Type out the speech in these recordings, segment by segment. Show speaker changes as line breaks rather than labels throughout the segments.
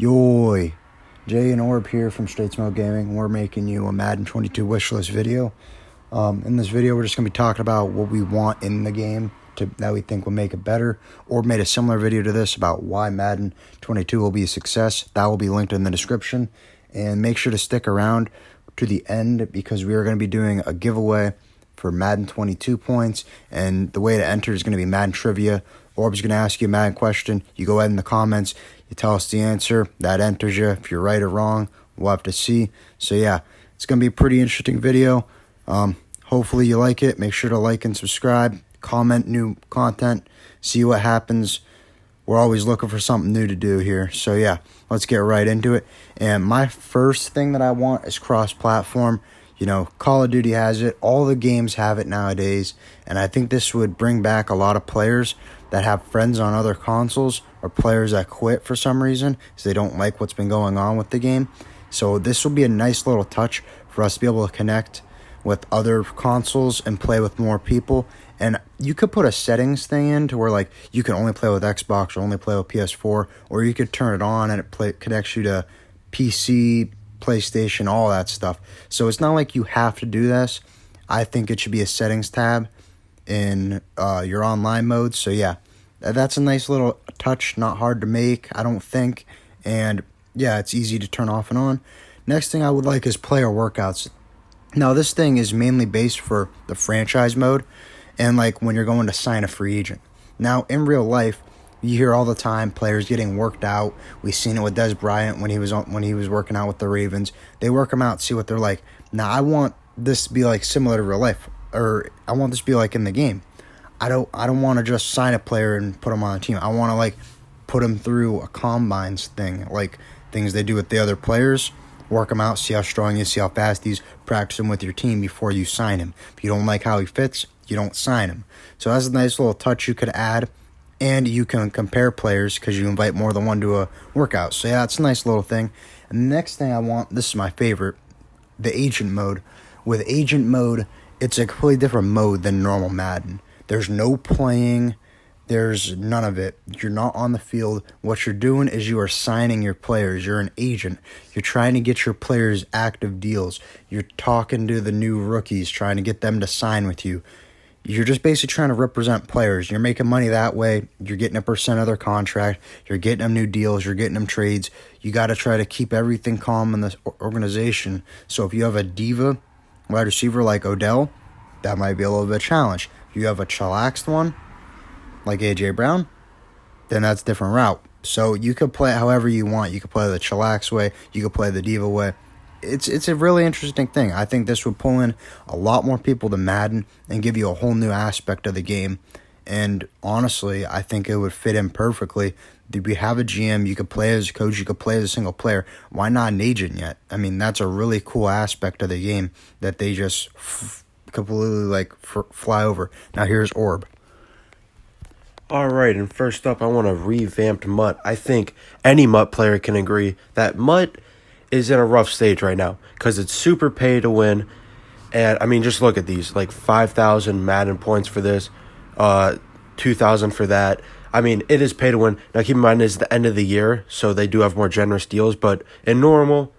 Yoy, Jay and Orb here from Straight Smoke Gaming. We're making you a Madden 22 wishlist video. In this video, we're just going to be talking about what we want in the game that we think will make it better. Orb made a similar video to this about why Madden 22 will be a success. That will be linked in the description. And make sure to stick around to the end because we are going to be doing a giveaway for Madden 22 points. And the way to enter is going to be Madden Trivia. Orb's going to ask you a Madden question. You go ahead in the comments. You tell us the answer. That enters you. If you're right or wrong, we'll have to see. So, yeah, it's going to be a pretty interesting video. Hopefully you like it. Make sure to like and subscribe. Comment new content. See what happens. We're always looking for something new to do here. So, yeah, let's get right into it. And my first thing that I want is cross-platform. You know, Call of Duty has it. All the games have it nowadays. And I think this would bring back a lot of players that have friends on other consoles or players that quit for some reason because they don't like what's been going on with the game. So this will be a nice little touch for us to be able to connect with other consoles and play with more people. And you could put a settings thing in to where like you can only play with Xbox or only play with PS4, or you could turn it on and it connects you to PC, PlayStation, all that stuff. So it's not like you have to do this. I think it should be a settings tab in your online mode. So yeah, that's a nice little touch, not hard to make, I don't think. And yeah, it's easy to turn off and on. Next thing I would like is player workouts. Now this thing is mainly based for the franchise mode and like when you're going to sign a free agent. Now in real life, you hear all the time players getting worked out. We've seen it with Des Bryant when he was working out with the Ravens. They work them out, see what they're like. Now I want this to be like similar to real life, or I want this to be like in the game. I don't want to just sign a player and put them on a team. I want to like put them through a combines thing, like things they do with the other players. Work them out, see how strong he is, see how fast he's. Practice him with your team before you sign him. If you don't like how he fits, you don't sign him. So that's a nice little touch you could add. And you can compare players because you invite more than one to a workout. So yeah, it's a nice little thing. And the next thing I want, this is my favorite, the agent mode. With agent mode, it's a completely different mode than normal Madden. There's no playing. There's none of it. You're not on the field. What you're doing is you are signing your players. You're an agent. You're trying to get your players active deals. You're talking to the new rookies, trying to get them to sign with you. You're just basically trying to represent players. You're making money that way. You're getting a percent of their contract. You're getting them new deals. You're getting them trades. You got to try to keep everything calm in this organization. So if you have a diva wide receiver like Odell, that might be a little bit of a challenge. If you have a chillaxed one like A.J. Brown, then that's a different route. So you could play it however you want. You could play the chillax way. You could play the diva way. It's a really interesting thing. I think this would pull in a lot more people to Madden and give you a whole new aspect of the game. And honestly, I think it would fit in perfectly. If you have a GM, you could play as a coach, you could play as a single player. Why not an agent yet? I mean, that's a really cool aspect of the game that they just completely like fly over. Now here's Orb.
All right, and first up, I want a revamped Mutt. I think any Mutt player can agree that Mutt is in a rough stage right now because it's super pay to win. And, I mean, just look at these, like 5,000 Madden points for this, 2,000 for that. I mean, it is pay to win. Now, keep in mind, it's the end of the year, so they do have more generous deals. But in normal,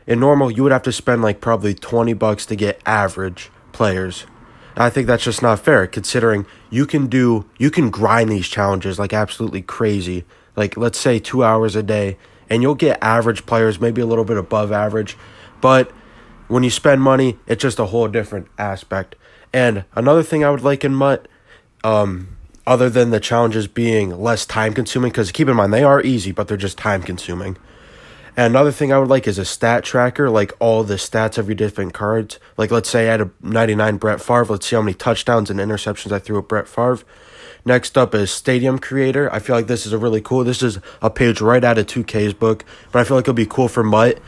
you would have to spend, like, probably $20 to get average players. I think that's just not fair, considering you can grind these challenges like absolutely crazy. Like, let's say 2 hours a day, and you'll get average players, maybe a little bit above average. But when you spend money, it's just a whole different aspect. And another thing I would like in Mutt, other than the challenges being less time-consuming, because keep in mind, they are easy, but they're just time-consuming. And another thing I would like is a stat tracker, like all the stats of your different cards. Like, let's say I had a 99 Brett Favre. Let's see how many touchdowns and interceptions I threw at Brett Favre. Next up is Stadium Creator. I feel like this is a really cool. This is a page right out of 2K's book, but I feel like it'll be cool for Mutt.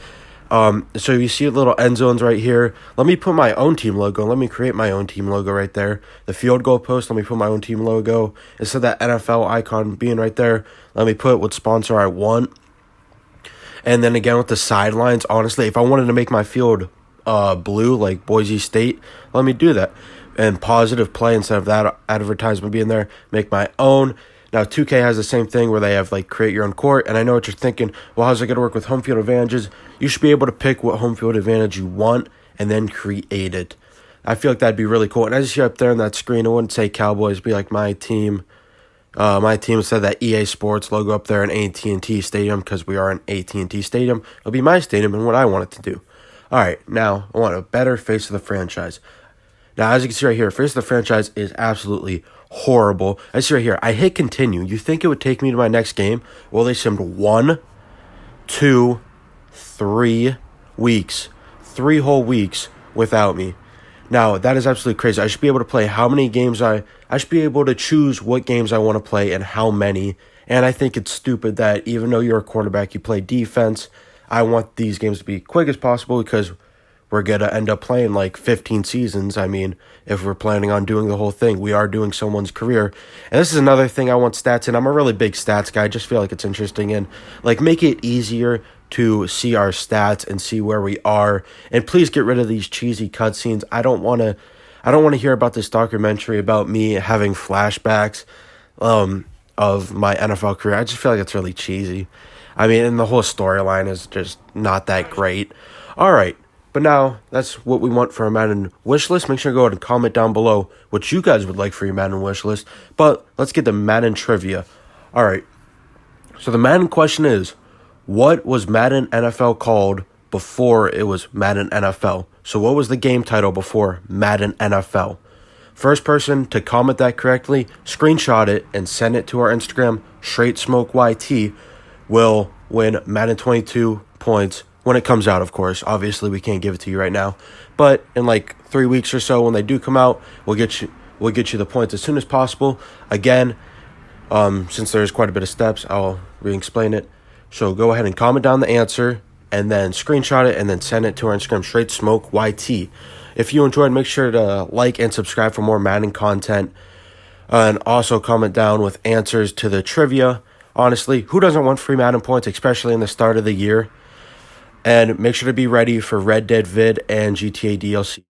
So you see little end zones right here. Let me put my own team logo. Let me create my own team logo right there. The field goal post, let me put my own team logo. Instead of that NFL icon being right there, let me put what sponsor I want. And then again with the sidelines, honestly, if I wanted to make my field blue like Boise State, let me do that. And positive play instead of that advertisement being there, make my own. Now, 2K has the same thing where they have, like, create your own court. And I know what you're thinking. Well, how's it going to work with home field advantages? You should be able to pick what home field advantage you want and then create it. I feel like that'd be really cool. And as you see up there on that screen, it wouldn't say Cowboys. It'd be like my team. My team said that EA Sports logo up there in AT&T Stadium because we are in AT&T Stadium. It'll be my stadium and what I want it to do. All right, now I want a better face of the franchise. Now, as you can see right here, face of the franchise is absolutely horrible. I see right here, I hit continue. You think it would take me to my next game? Well, they simmed 1, 2, 3 weeks. 3 whole weeks without me. Now, that is absolutely crazy. I should be able to play how many games I should be able to choose what games I want to play and how many. And I think it's stupid that even though you're a quarterback, you play defense. I want these games to be quick as possible because we're going to end up playing like 15 seasons. I mean, if we're planning on doing the whole thing, we are doing someone's career. And this is another thing I want stats in. I'm a really big stats guy. I just feel like it's interesting and like make it easier to see our stats and see where we are. And please get rid of these cheesy cutscenes. I don't want to hear about this documentary about me having flashbacks of my NFL career. I just feel like it's really cheesy. I mean, and the whole storyline is just not that great. All right. But now, that's what we want for our Madden wish list. Make sure to go ahead and comment down below what you guys would like for your Madden wish list. But let's get to Madden trivia. All right. So the Madden question is, what was Madden NFL called before it was Madden NFL? So what was the game title before Madden NFL? First person to comment that correctly, screenshot it, and send it to our Instagram, StraightSmokeYT, will win Madden 22 points when it comes out, of course. Obviously, we can't give it to you right now. But in like 3 weeks or so, when they do come out, we'll get you the points as soon as possible. Again, since there's quite a bit of steps, I'll re-explain it. So go ahead and comment down the answer, and then screenshot it, and then send it to our Instagram, StraightSmokeYT. If you enjoyed, make sure to like and subscribe for more Madden content. And also comment down with answers to the trivia. Honestly, who doesn't want free Madden points, especially in the start of the year? And make sure to be ready for Red Dead Vid and GTA DLC.